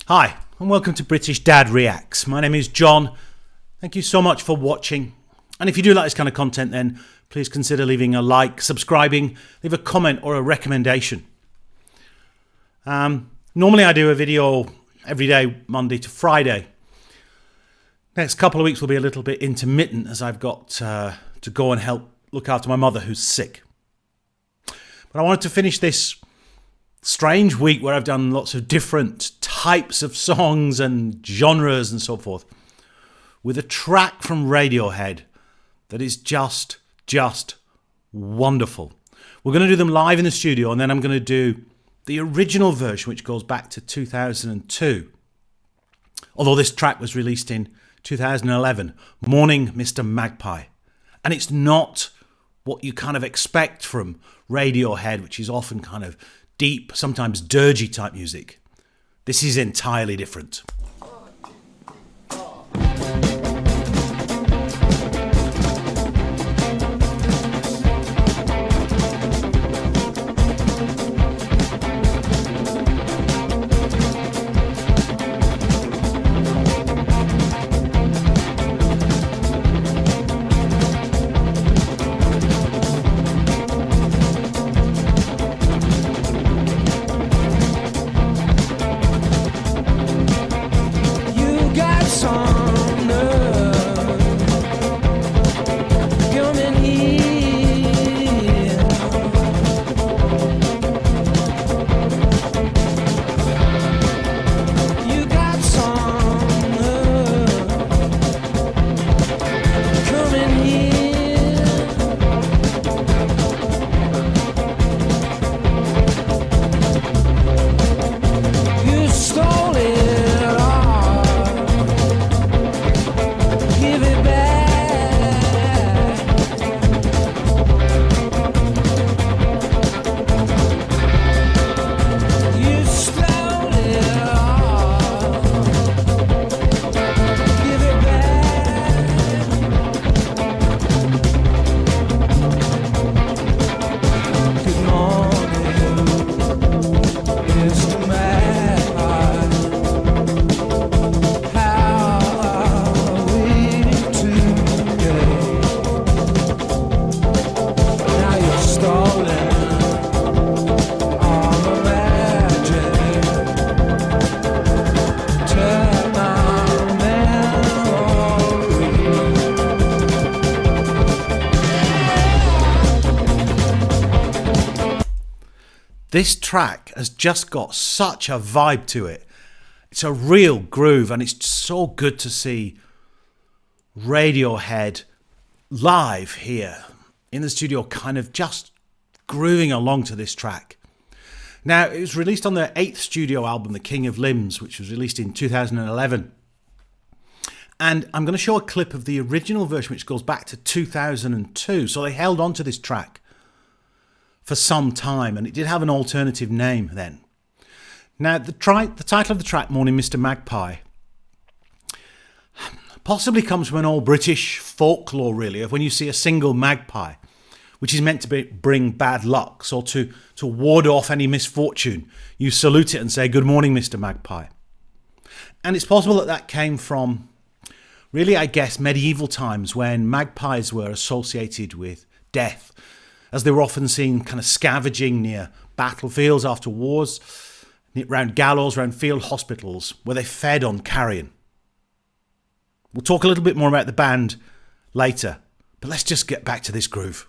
Hi, and welcome to British Dad Reacts. My name is John. Thank you so much for watching. And if you do like this kind of content, then please consider leaving a like, subscribing, leave a comment or a recommendation. Normally I do a video every day, Monday to Friday. Next couple of weeks will be a little bit intermittent as I've got to go and help look after my mother who's sick. But I wanted to finish this strange week where I've done lots of different types of songs and genres and so forth with a track from Radiohead that is just wonderful. We're going to do them live in the studio, and then I'm going to do the original version, which goes back to 2002. Although this track was released in 2011, Morning Mr Magpie. And it's not what you kind of expect from Radiohead, which is often kind of deep, sometimes dirgy type music. This is entirely different. This track has just got such a vibe to it. It's a real groove, and it's so good to see Radiohead live here in the studio, kind of just grooving along to this track. Now, it was released on their 8th studio album, The King of Limbs, which was released in 2011. And I'm going to show a clip of the original version, which goes back to 2002. So they held on to this track for some time, and it did have an alternative name then. Now, the title of the track, Morning Mr Magpie, possibly comes from an old British folklore, really, of when you see a single magpie, which is meant to bring bad luck, so to ward off any misfortune, you salute it and say, "Good morning, Mr Magpie." And it's possible that that came from, really, I guess, medieval times when magpies were associated with death, as they were often seen kind of scavenging near battlefields after wars, around gallows, around field hospitals, where they fed on carrion. We'll talk a little bit more about the band later, but let's just get back to this groove.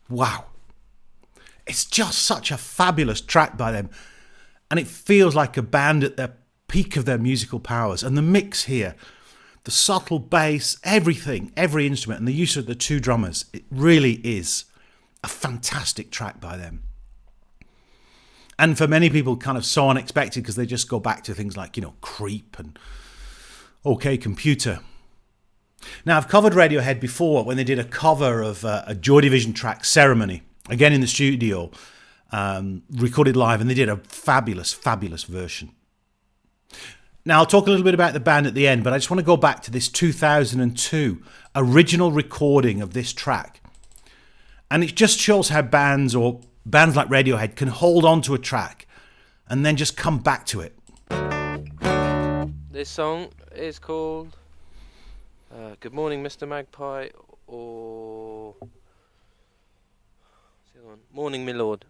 wow. It's just such a fabulous track by them. And it feels like a band at the peak of their musical powers. And the mix here, the subtle bass, everything, every instrument, and the use of the two drummers, it really is a fantastic track by them. And for many people, kind of so unexpected because they just go back to things like, Creep and OK Computer. Now, I've covered Radiohead before when they did a cover of a Joy Division track, Ceremony, again in the studio, recorded live, and they did a fabulous, fabulous version. Now, I'll talk a little bit about the band at the end, but I just want to go back to this 2002 original recording of this track. And it just shows how bands like Radiohead can hold on to a track and then just come back to it. This song is called Good Morning Mr Magpie, or what's the other one? Morning My Lord.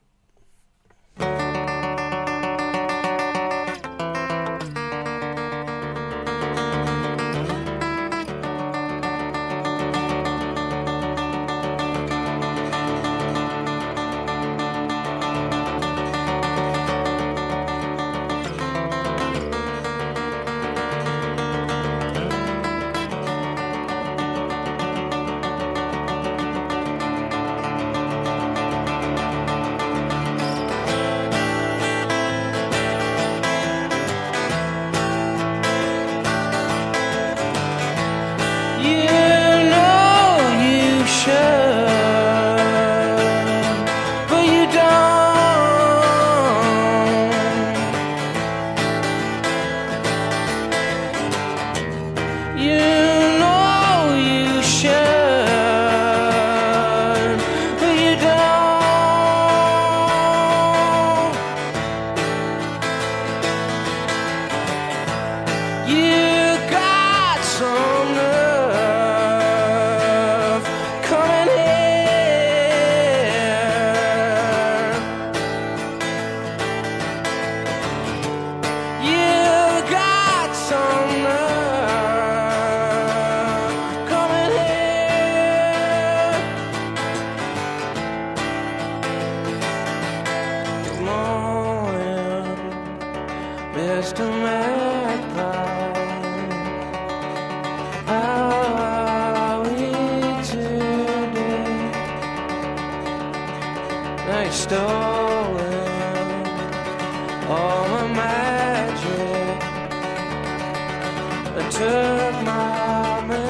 Mr. Magpie, how are we today? They stolen all my magic, they took my melodies.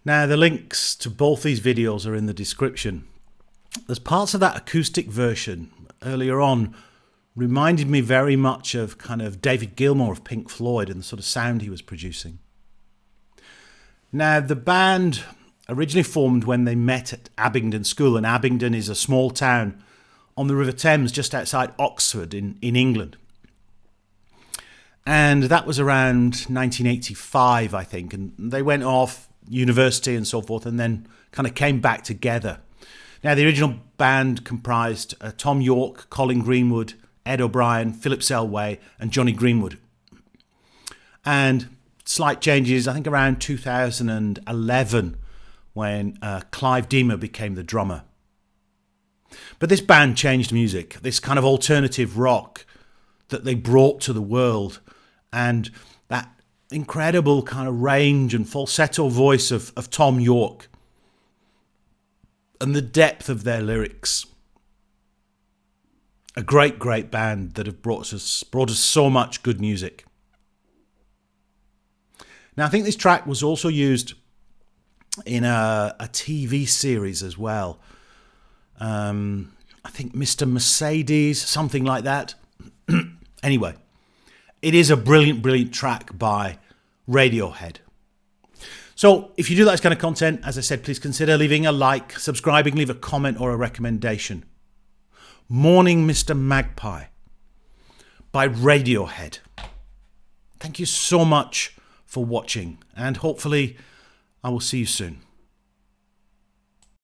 Now, the links to both these videos are in the description. There's parts of that acoustic version earlier on reminded me very much of kind of David Gilmour of Pink Floyd and the sort of sound he was producing. Now, the band originally formed when they met at Abingdon School, and Abingdon is a small town on the River Thames just outside Oxford in England. And that was around 1985, I think, and they went off university and so forth, and then kind of came back together. Now, the original band comprised Tom York, Colin Greenwood, Ed O'Brien, Philip Selway, and Johnny Greenwood. And slight changes, I think around 2011, when Clive Deamer became the drummer. But this band changed music, this kind of alternative rock that they brought to the world, and that incredible kind of range and falsetto voice of Tom York, and the depth of their lyrics. A great, great band that have brought us so much good music. Now, I think this track was also used in a TV series as well. I think Mr. Mercedes, something like that. Anyway, it is a brilliant, brilliant track by Radiohead. So if you do like this kind of content, as I said, please consider leaving a like, subscribing, leave a comment or a recommendation. Morning Mr. Magpie by Radiohead. Thank you so much for watching, and hopefully I will see you soon.